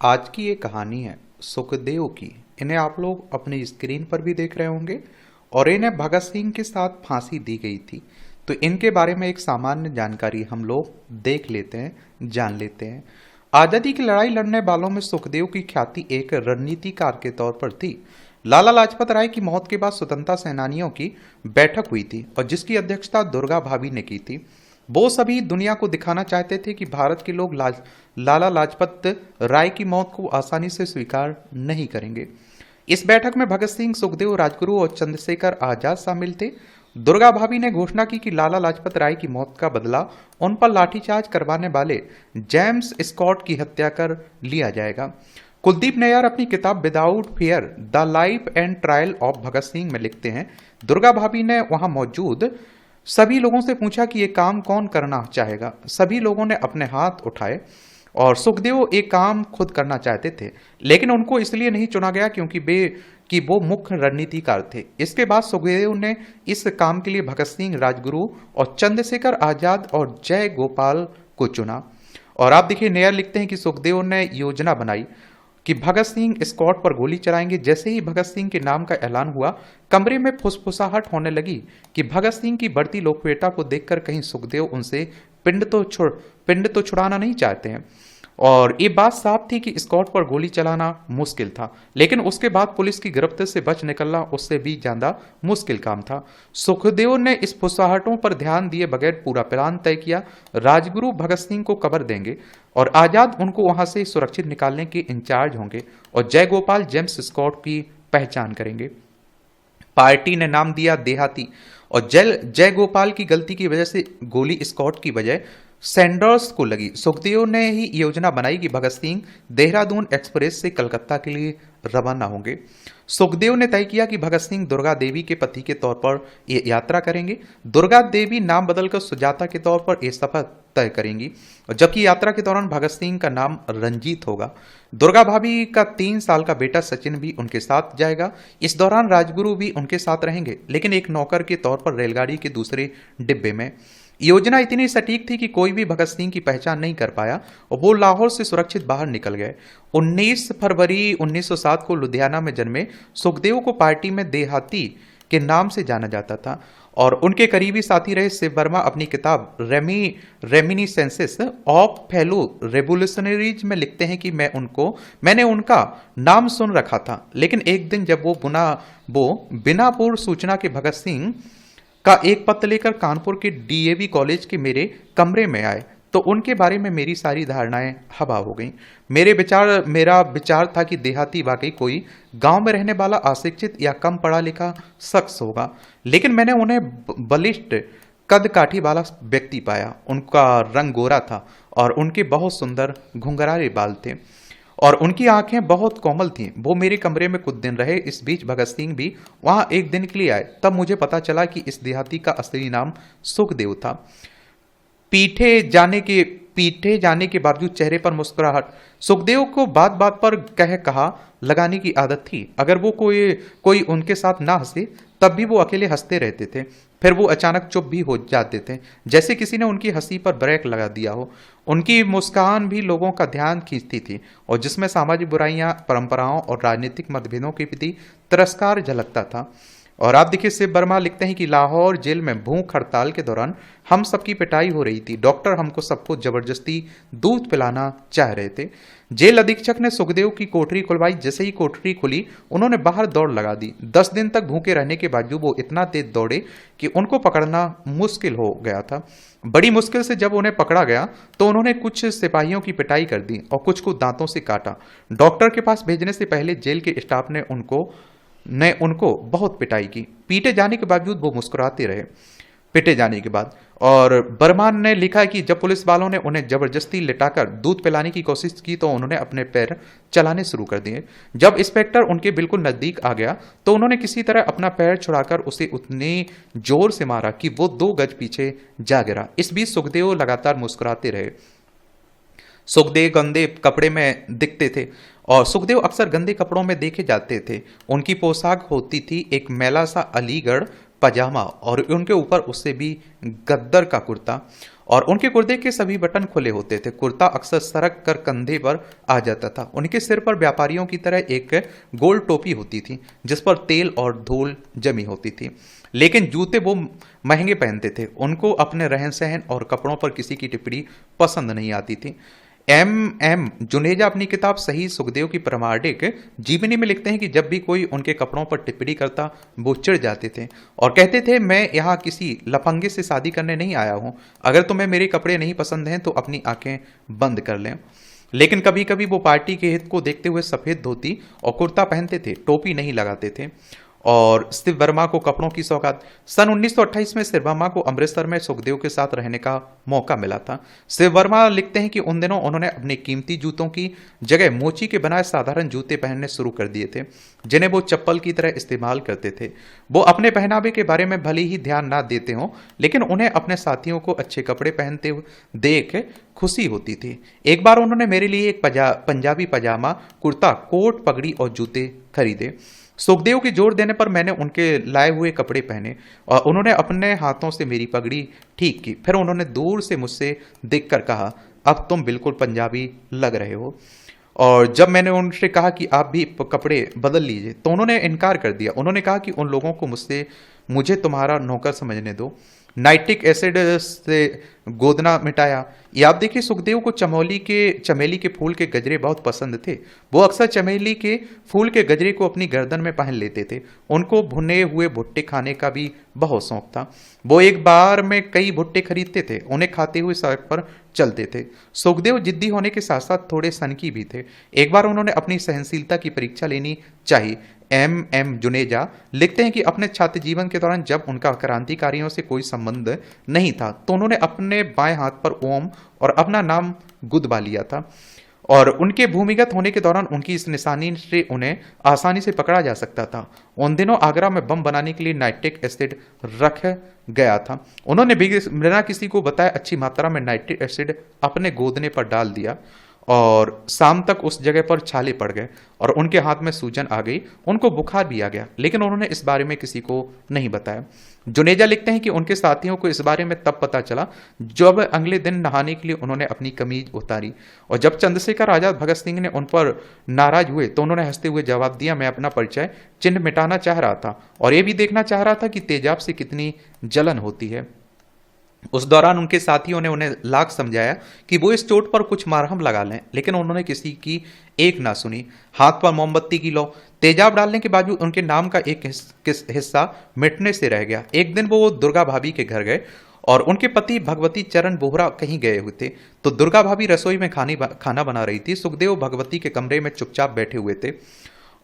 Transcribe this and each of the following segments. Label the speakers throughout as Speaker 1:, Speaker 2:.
Speaker 1: आज की ये कहानी है सुखदेव की। इन्हें आप लोग अपनी स्क्रीन पर भी देख रहे होंगे और इन्हें भगत सिंह के साथ फांसी दी गई थी। तो इनके बारे में एक सामान्य जानकारी हम लोग देख लेते हैं, जान लेते हैं। आज़ादी की लड़ाई लड़ने वालों में सुखदेव की ख्याति एक रणनीतिकार के तौर पर थी। लाला लाजपत राय की मौत के बाद स्वतंत्रता सेनानियों की बैठक हुई थी और जिसकी अध्यक्षता दुर्गा भाभी ने की थी। वो सभी दुनिया को दिखाना चाहते थे कि भारत के लोग लाला लाजपत राय की मौत को आसानी से स्वीकार नहीं करेंगे। इस बैठक में भगत सिंह, सुखदेव, राजगुरु और चंद्रशेखर आजाद शामिल थे। दुर्गा भाभी ने घोषणा की कि लाला लाजपत राय की मौत का बदला उन पर लाठीचार्ज करवाने वाले जेम्स स्कॉट की हत्या कर लिया जाएगा। कुलदीप नैयर अपनी किताब Without Fear the Life and Trial of Bhagat Singh में लिखते हैं, दुर्गा भाभी ने वहां मौजूद सभी लोगों से पूछा कि ये काम कौन करना चाहेगा। सभी लोगों ने अपने हाथ उठाए और सुखदेव एक काम खुद करना चाहते थे, लेकिन उनको इसलिए नहीं चुना गया कि वो मुख्य रणनीतिकार थे। इसके बाद सुखदेव ने इस काम के लिए भगत सिंह, राजगुरु और चंद्रशेखर आजाद और जय गोपाल को चुना। और आप देखिए, नैयर लिखते हैं कि सुखदेव ने योजना बनाई कि भगत सिंह स्कॉट पर गोली चलाएंगे। जैसे ही भगत सिंह के नाम का ऐलान हुआ, कमरे में फुसफुसाहट होने लगी कि भगत सिंह की बढ़ती लोकप्रियता को देखकर कहीं सुखदेव उनसे पिंड तो छुड़ाना नहीं चाहते हैं। और ये बात साफ थी कि स्कॉट पर गोली चलाना मुश्किल था, लेकिन उसके बाद पुलिस की गिरफ्त से बच निकलना उससे भी ज्यादा मुश्किल काम था। सुखदेव ने इस फुसफुसाहटों पर ध्यान दिए बगैर पूरा प्लान तय किया। राजगुरु भगत सिंह को कवर देंगे और आजाद उनको वहां से सुरक्षित निकालने के इंचार्ज होंगे और जयगोपाल जेम्स स्कॉट की पहचान करेंगे। पार्टी ने नाम दिया देहाती और जयगोपाल की गलती की वजह से गोली स्कॉट की बजाय सैंडर्स को लगी। सुखदेव ने ही योजना बनाई कि भगत सिंह देहरादून एक्सप्रेस से कलकत्ता के लिए रवाना होंगे। सुखदेव ने तय किया कि भगत सिंह दुर्गा देवी के पति के तौर पर ये यात्रा करेंगे। दुर्गा देवी नाम बदलकर सुजाता के तौर पर यह सफर तय करेंगी और जबकि यात्रा के दौरान भगत सिंह का नाम रंजीत होगा। दुर्गा भाभी का 3 साल का बेटा सचिन भी उनके साथ जाएगा। इस दौरान राजगुरु भी उनके साथ रहेंगे, लेकिन एक नौकर के तौर पर रेलगाड़ी के दूसरे डिब्बे में। योजना इतनी सटीक थी कि कोई भी भगत सिंह की पहचान नहीं कर पाया और वो लाहौर से सुरक्षित बाहर निकल गए। 19 फरवरी 1907 को लुधियाना में जन्मे सुखदेव को पार्टी में देहाती के नाम से जाना जाता था और उनके करीबी साथी रहे शिव वर्मा अपनी किताब रेमिनिसेंसेस ऑफ फेलो रेवोल्यूशनरीज में लिखते हैं कि मैंने उनका नाम सुन रखा था, लेकिन एक दिन जब वो बिना पूर्व सूचना के भगत सिंह का एक पत्र लेकर कानपुर के डीएवी कॉलेज के मेरे कमरे में आए तो उनके बारे में मेरी सारी धारणाएं हवा हो गईं। मेरा विचार था कि देहाती वाकई कोई गांव में रहने वाला अशिक्षित या कम पढ़ा लिखा शख्स होगा, लेकिन मैंने उन्हें बलिष्ठ कद काठी वाला व्यक्ति पाया। उनका रंग गोरा था और उनके बहुत सुंदर घुंघराले बाल थे और उनकी आंखें बहुत कोमल थीं। वो मेरे कमरे में कुछ दिन रहे। इस बीच भगत सिंह भी वहां एक दिन के लिए आए। तब मुझे पता चला कि इस देहाती का असली नाम सुखदेव था। पीटे जाने के बावजूद चेहरे पर मुस्कुराहट। सुखदेव को बात बात पर कहा लगाने की आदत थी। अगर वो कोई उनके साथ ना हंसे तब भी वो अकेले हंसते रहते थे। फिर वो अचानक चुप भी हो जाते थे, जैसे किसी ने उनकी हंसी पर ब्रेक लगा दिया हो। उनकी मुस्कान भी लोगों का ध्यान खींचती थी और जिसमें सामाजिक बुराइयां, परंपराओं और राजनीतिक मतभेदों के प्रति तिरस्कार झलकता था। और आप देखिए, शिव वर्मा लिखते हैं कि लाहौर जेल में भूख हड़ताल के दौरान हम सबकी पिटाई हो रही थी। डॉक्टर हमको सबको जबरदस्ती दूध पिलाना चाह रहे थे। जेल अधीक्षक ने सुखदेव की कोठरी खुलवाई। जैसे ही कोठरी खुली, उन्होंने बाहर दौड़ लगा दी। 10 दिन तक भूखे रहने के बावजूद वो इतना तेज दौड़े कि उनको पकड़ना मुश्किल हो गया था। बड़ी मुश्किल से जब उन्हें पकड़ा गया तो उन्होंने कुछ सिपाहियों की पिटाई कर दी और कुछ को दांतों से काटा। डॉक्टर के पास भेजने से पहले जेल के स्टाफ ने उनको बहुत पिटाई की। पीटे जाने के बावजूद वो मुस्कुराते रहे। पिटे जाने के बाद और बर्मान ने लिखा कि जब पुलिस वालों ने उन्हें जबरदस्ती लिटाकर दूध पिलाने की कोशिश की तो उन्होंने अपने पैर चलाने शुरू कर दिए। जब इंस्पेक्टर उनके बिल्कुल नजदीक आ गया तो उन्होंने किसी तरह अपना पैर छुड़ाकर उसे उतने जोर से मारा कि वो 2 गज पीछे जा गिरा। इस बीच सुखदेव लगातार मुस्कुराते रहे। सुखदेव गंदे कपड़े में दिखते थे और सुखदेव अक्सर गंदे कपड़ों में देखे जाते थे। उनकी पोशाक होती थी एक मैला सा अलीगढ़ पजामा और उनके ऊपर उससे भी गद्दर का कुर्ता, और उनके कुर्ते के सभी बटन खुले होते थे। कुर्ता अक्सर सरक कर कंधे पर आ जाता था। उनके सिर पर व्यापारियों की तरह एक गोल टोपी होती थी जिस पर तेल और धूल जमी होती थी। लेकिन जूते वो महंगे पहनते थे। उनको अपने रहन सहन और कपड़ों पर किसी की टिप्पणी पसंद नहीं आती थी। एम जुनेजा अपनी किताब सही सुखदेव की प्रामाणिक जीवनी में लिखते हैं कि जब भी कोई उनके कपड़ों पर टिप्पणी करता वो चिढ़ जाते थे और कहते थे, मैं यहाँ किसी लफंगे से शादी करने नहीं आया हूँ। अगर तुम्हें मेरे कपड़े नहीं पसंद हैं तो अपनी आंखें बंद कर लें। लेकिन कभी कभी वो पार्टी के हित को देखते हुए सफेद धोती और कुर्ता पहनते थे, टोपी नहीं लगाते थे। और शिव वर्मा को कपड़ों की सौगात। सन 1928 में शिव वर्मा को अमृतसर में सुखदेव के साथ रहने का मौका मिला था। शिव वर्मा लिखते हैं कि उन दिनों उन्होंने अपने कीमती जूतों की जगह मोची के बनाए साधारण जूते पहनने शुरू कर दिए थे जिन्हें वो चप्पल की तरह इस्तेमाल करते थे। वो अपने पहनावे के बारे में भले ही ध्यान ना देते हों, लेकिन उन्हें अपने साथियों को अच्छे कपड़े पहनते हुए देख खुशी होती थी। एक बार उन्होंने मेरे लिए एक पंजाबी पजामा, कुर्ता, कोट, पगड़ी और जूते खरीदे। सुखदेव की जोर देने पर मैंने उनके लाए हुए कपड़े पहने और उन्होंने अपने हाथों से मेरी पगड़ी ठीक की। फिर उन्होंने दूर से मुझसे देखकर कहा, अब तुम बिल्कुल पंजाबी लग रहे हो। और जब मैंने उनसे कहा कि आप भी कपड़े बदल लीजिए तो उन्होंने इनकार कर दिया। उन्होंने कहा कि उन लोगों को मुझे तुम्हारा नौकर समझने दो। नाइट्रिक एसिड से गोदना मिटाया। ये आप देखिए, सुखदेव को चमेली के फूल के गजरे बहुत पसंद थे। वो अक्सर चमेली के फूल के गजरे को अपनी गर्दन में पहन लेते थे। उनको भुने हुए भुट्टे खाने का भी बहुत शौक था। वो एक बार में कई भुट्टे खरीदते थे, उन्हें खाते हुए सड़क पर चलते थे। सुखदेव जिद्दी होने के साथ साथ थोड़े सनकी भी थे। एक बार उन्होंने अपनी सहनशीलता की परीक्षा लेनी चाहिए। एम जुनेजा लिखते हैं कि अपने छात्र जीवन के दौरान जब उनका क्रांतिकारियों से कोई संबंध नहीं था तो उन्होंने अपने बाएं हाथ पर ओम और अपना नाम गुदबा लिया था, और उनके भूमिगत होने के दौरान उनकी इस निशानी से उन्हें आसानी से पकड़ा जा सकता था। उन दिनों आगरा में बम बनाने के लिए नाइट्रिक एसिड रख गया था। उन्होंने बिना किसी को बताए अच्छी मात्रा में नाइट्रिक एसिड अपने गोदने पर डाल दिया और शाम तक उस जगह पर छाले पड़ गए और उनके हाथ में सूजन आ गई। उनको बुखार भी आ गया, लेकिन उन्होंने इस बारे में किसी को नहीं बताया। जुनेजा लिखते हैं कि उनके साथियों को इस बारे में तब पता चला जब अगले दिन नहाने के लिए उन्होंने अपनी कमीज उतारी, और जब चंद्रशेखर आजाद भगत सिंह ने उन पर नाराज हुए तो उन्होंने हंसते हुए जवाब दिया, मैं अपना परिचय चिन्ह मिटाना चाह रहा था और ये भी देखना चाह रहा था कि तेजाब से कितनी जलन होती है। उस दौरान उनके साथियों ने उन्हें लाख समझाया कि वो इस चोट पर कुछ मरहम लगा लें, लेकिन उन्होंने किसी की एक ना सुनी। हाथ पर मोमबत्ती की लौ, तेजाब डालने के बावजूद उनके नाम का एक हिस्सा मिटने से रह गया। एक दिन वो दुर्गा भाभी के घर गए और उनके पति भगवती चरण बोहरा कहीं गए हुए थे, तो दुर्गा भाभी रसोई में खाना बना रही थी। सुखदेव भगवती के कमरे में चुपचाप बैठे हुए थे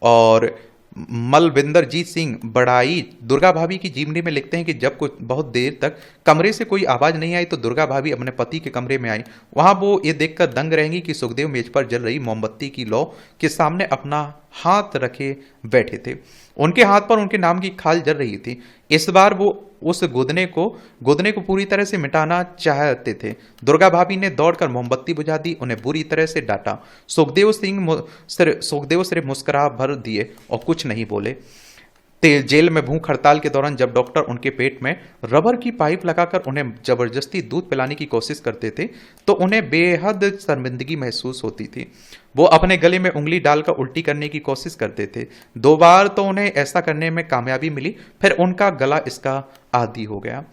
Speaker 1: और मलविंदरजीत सिंह बड़ाई दुर्गा भाभी की जीवनी में लिखते हैं कि जब कुछ बहुत देर तक कमरे से कोई आवाज नहीं आई तो दुर्गा भाभी अपने पति के कमरे में आई। वहां वो ये देखकर दंग रहेंगी कि सुखदेव मेज पर जल रही मोमबत्ती की लौ के सामने अपना हाथ रखे बैठे थे। उनके हाथ पर उनके नाम की खाल जल रही थी। इस बार वो उस गुदने को पूरी तरह से मिटाना चाहते थे। दुर्गा भाभी ने दौड़कर मोमबत्ती बुझा दी, उन्हें बुरी तरह से डांटा। सुखदेव सिर्फ मुस्कुरा भर दिए और कुछ नहीं बोले। जेल में भूख हड़ताल के दौरान जब डॉक्टर उनके पेट में रबर की पाइप लगाकर उन्हें जबरदस्ती दूध पिलाने की कोशिश करते थे तो उन्हें बेहद शर्मिंदगी महसूस होती थी। वो अपने गले में उंगली डालकर उल्टी करने की कोशिश करते थे। 2 बार तो उन्हें ऐसा करने में कामयाबी मिली, फिर उनका गला इसका आदी हो गया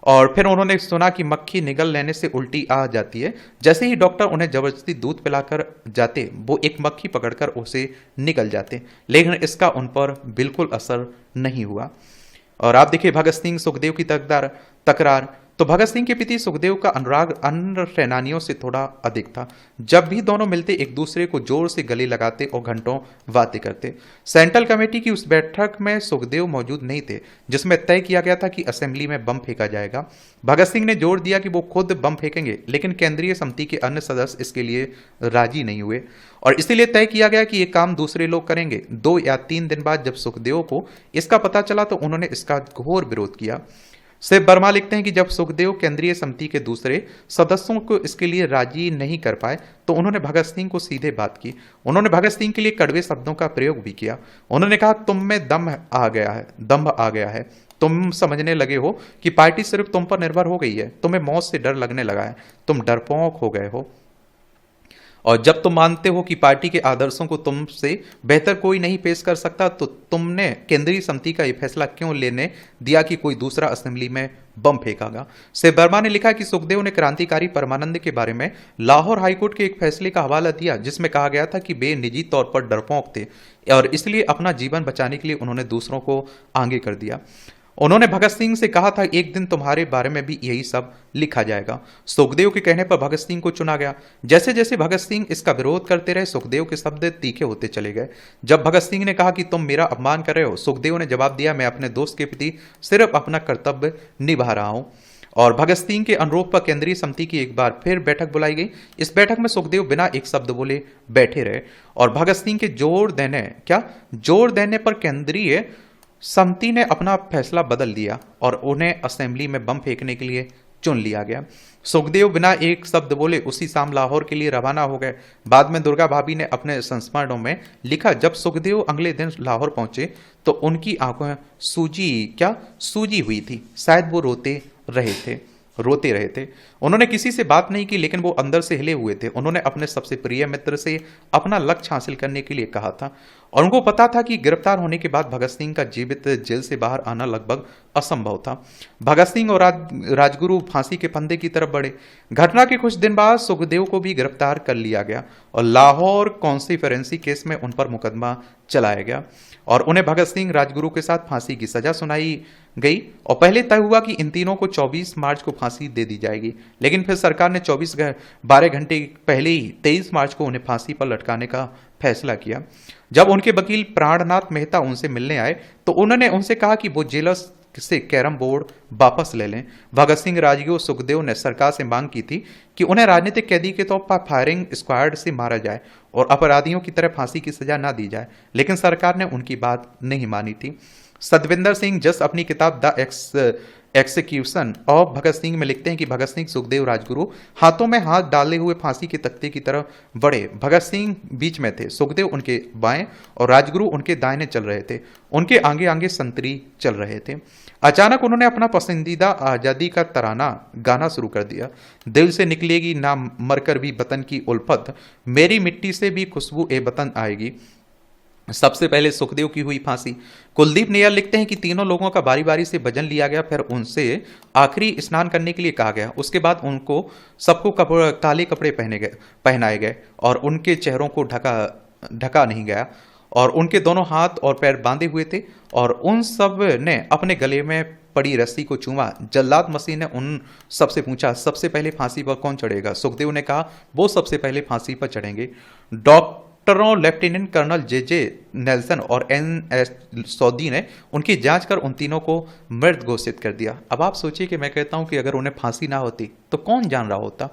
Speaker 1: और फिर उन्होंने सुना कि मक्खी निगल लेने से उल्टी आ जाती है। जैसे ही डॉक्टर उन्हें जबरदस्ती दूध पिलाकर जाते वो एक मक्खी पकड़कर उसे निगल जाते, लेकिन इसका उन पर बिल्कुल असर नहीं हुआ। और आप देखिए भगत सिंह सुखदेव की तकरार। तो भगत सिंह के प्रति सुखदेव का अनुराग अन्य सेनानियों से थोड़ा अधिक था। जब भी दोनों मिलते एक दूसरे को जोर से गले लगाते और घंटों बातें करते। सेंट्रल कमेटी की उस बैठक में सुखदेव मौजूद नहीं थे जिसमें तय किया गया था कि असेंबली में बम फेंका जाएगा। भगत सिंह ने जोर दिया कि वो खुद बम फेंकेंगे, लेकिन केंद्रीय समिति के अन्य सदस्य इसके लिए राजी नहीं हुए और इसीलिए तय किया गया कि ये काम दूसरे लोग करेंगे। 2 या 3 दिन बाद जब सुखदेव को इसका पता चला तो उन्होंने इसका घोर विरोध किया। शिव वर्मा लिखते हैं कि जब सुखदेव केंद्रीय समिति के दूसरे सदस्यों को इसके लिए राजी नहीं कर पाए तो उन्होंने भगत सिंह को सीधे बात की। उन्होंने भगत सिंह के लिए कड़वे शब्दों का प्रयोग भी किया। उन्होंने कहा, तुम में दम्भ आ गया है। तुम समझने लगे हो कि पार्टी सिर्फ तुम पर निर्भर हो गई है। तुम्हें मौत से डर लगने लगा है। तुम डरपोक हो गए हो। और जब तुम मानते हो कि पार्टी के आदर्शों को तुमसे बेहतर कोई नहीं पेश कर सकता तो तुमने केंद्रीय समिति का यह फैसला क्यों लेने दिया कि कोई दूसरा असेंबली में बम फेंकागा। शिव वर्मा ने लिखा कि सुखदेव ने क्रांतिकारी परमानंद के बारे में लाहौर हाईकोर्ट के एक फैसले का हवाला दिया जिसमें कहा गया था कि वे निजी तौर पर डरपोक थे और इसलिए अपना जीवन बचाने के लिए उन्होंने दूसरों को आगे कर दिया। उन्होंने भगत सिंह से कहा था, एक दिन तुम्हारे बारे में भी यही सब लिखा जाएगा। सुखदेव के कहने पर भगत सिंह को चुना गया। जैसे जैसे भगत सिंह इसका विरोध करते रहे सुखदेव के शब्द तीखे होते चले गए। जब भगत सिंह ने कहा कि तुम मेरा अपमान कर रहे हो, सुखदेव ने जवाब दिया, मैं अपने दोस्त के प्रति सिर्फ अपना कर्तव्य निभा रहा हूं। और भगत सिंह के अनुरोध पर केंद्रीय समिति की एक बार फिर बैठक बुलाई गई। इस बैठक में सुखदेव बिना एक शब्द बोले बैठे रहे और भगत सिंह के जोर देने पर केंद्रीय समिति ने अपना फैसला बदल दिया और उन्हें असेंबली में बम फेंकने के लिए चुन लिया गया। सुखदेव बिना एक शब्द बोले उसी शाम लाहौर के लिए रवाना हो गए। बाद में दुर्गा भाभी ने अपने संस्मरणों में लिखा, जब सुखदेव अगले दिन लाहौर पहुंचे तो उनकी आंखें सूजी हुई थी। शायद वो रोते रहे थे। उन्होंने किसी से बात नहीं की लेकिन वो अंदर से हिले हुए थे। उन्होंने अपने सबसे प्रिय मित्र से अपना लक्ष्य हासिल करने के लिए कहा था और उनको पता था कि गिरफ्तार होने के बाद भगत सिंह का जीवित जेल से बाहर आना लगभग असंभव था। भगत सिंह और राजगुरु फांसी के फंदे की तरफ बढ़े। घटना के कुछ दिन बाद सुखदेव को भी गिरफ्तार कर लिया गया और लाहौर कॉन्स्पिरेसी केस में उन पर मुकदमा चलाया गया और उन्हें भगत सिंह राजगुरु के साथ फांसी की सजा सुनाई गई। और पहले तय हुआ कि इन तीनों को 24 मार्च को फांसी दे दी जाएगी, लेकिन फिर सरकार ने 12 घंटे पहले ही 23 मार्च को उन्हें फांसी पर लटकाने का फैसला किया। जब उनके वकील प्राणनाथ मेहता उनसे मिलने आए तो उन्होंने उनसे कहा कि वो जेलर्स से कैरम बोर्ड वापस ले लें। भगत सिंह, राजगुरु, सुखदेव ने सरकार से मांग की थी कि उन्हें राजनीतिक कैदी के तौर पर फायरिंग स्क्वाड से मारा जाए और अपराधियों की तरह फांसी की सजा ना दी जाए, लेकिन सरकार ने उनकी बात नहीं मानी थी। सतविंदर सिंह जस अपनी किताब the execution of Bhagat Singh में लिखते हैं कि भगत सिंह, सुखदेव, राजगुरु हाथों में हाथ डाले हुए फांसी के तख्ते की तरफ बढ़े। भगत सिंह बीच में थे, सुखदेव उनके बाएं और राजगुरु उनके दाहिने चल रहे थे। उनके आगे आगे संतरी चल रहे थे। अचानक उन्होंने अपना पसंदीदा आजादी का तराना गाना शुरू कर दिया। दिल से निकलेगी ना मरकर भी वतन की उल्फत, मेरी मिट्टी से भी खुशबू ए वतन आएगी। सबसे पहले सुखदेव की हुई फांसी। कुलदीप नैयर लिखते हैं कि तीनों लोगों का बारी बारी से भजन लिया गया, फिर उनसे आखिरी स्नान करने के लिए कहा गया। उसके बाद उनको सबको काले कपड़े पहनाए गए और उनके चेहरों को ढका नहीं गया और उनके दोनों हाथ और पैर बांधे हुए थे और उन सब ने अपने गले में पड़ी रस्सी को चूमा। जल्लाद मसीह ने उन सबसे पूछा, सबसे पहले फांसी पर कौन चढ़ेगा? सुखदेव ने कहा, वो सबसे पहले फांसी पर चढ़ेंगे। डॉक्टरों लेफ्टिनेंट कर्नल जे नेल्सन और NS सौदी ने उनकी जांच कर उन तीनों को मृत घोषित कर दिया। अब आप सोचिए कि मैं कहता हूं कि अगर उन्हें फांसी ना होती तो कौन जान रहा होता।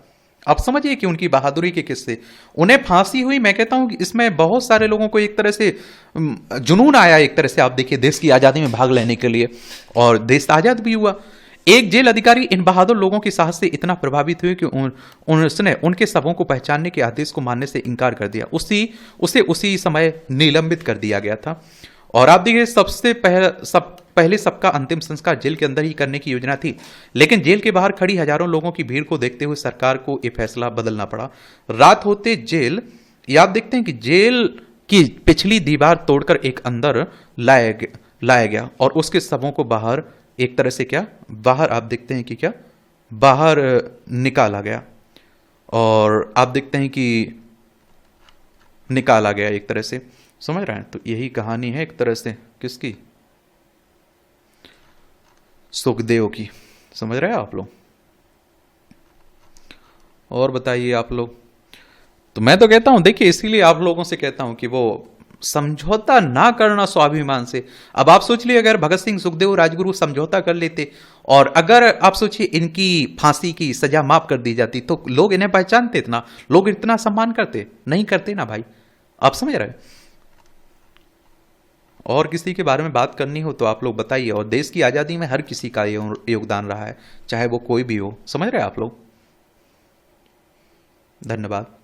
Speaker 1: आप समझिए कि उनकी बहादुरी के किस्से। उन्हें फांसी हुई, मैं कहता हूं कि इसमें बहुत सारे लोगों को एक तरह से जुनून आया। एक तरह से आप देखिए, देश की आज़ादी में भाग लेने के लिए, और देश आज़ाद भी हुआ। एक जेल अधिकारी इन बहादुर लोगों के साहस से इतना प्रभावित हुए कि उसने उनके शवों को पहचानने के आदेश को मानने से इनकार कर दिया। उसे उसी समय निलंबित कर दिया गया था। और आप देखिए, पहले सबका अंतिम संस्कार जेल के अंदर ही करने की योजना थी, लेकिन जेल के बाहर खड़ी हजारों लोगों की भीड़ को देखते हुए सरकार को यह फैसला बदलना पड़ा। रात होते जेल, आप देखते हैं कि जेल की पिछली दीवार तोड़कर एक अंदर लाया गया और उसके शवों को बाहर एक तरह से बाहर आप देखते हैं कि बाहर निकाला गया। और आप देखते हैं कि निकाला गया एक तरह से, समझ रहे हैं? तो यही कहानी है एक तरह से किसकी? सुखदेव की। समझ रहे हैं आप लोग? और बताइए आप लोग। तो मैं तो कहता हूं, देखिए, इसीलिए आप लोगों से कहता हूं कि वो समझौता ना करना स्वाभिमान से। अब आप सोच लिए, अगर भगत सिंह, सुखदेव, राजगुरु समझौता कर लेते और अगर आप सोचिए इनकी फांसी की सजा माफ कर दी जाती तो लोग इन्हें पहचानते, इतना लोग इतना सम्मान करते? नहीं करते ना भाई। आप समझ रहे? और किसी के बारे में बात करनी हो तो आप लोग बताइए। और देश की आज़ादी में हर किसी का योगदान रहा है, चाहे वो कोई भी हो। समझ रहे हैं आप लोग? धन्यवाद।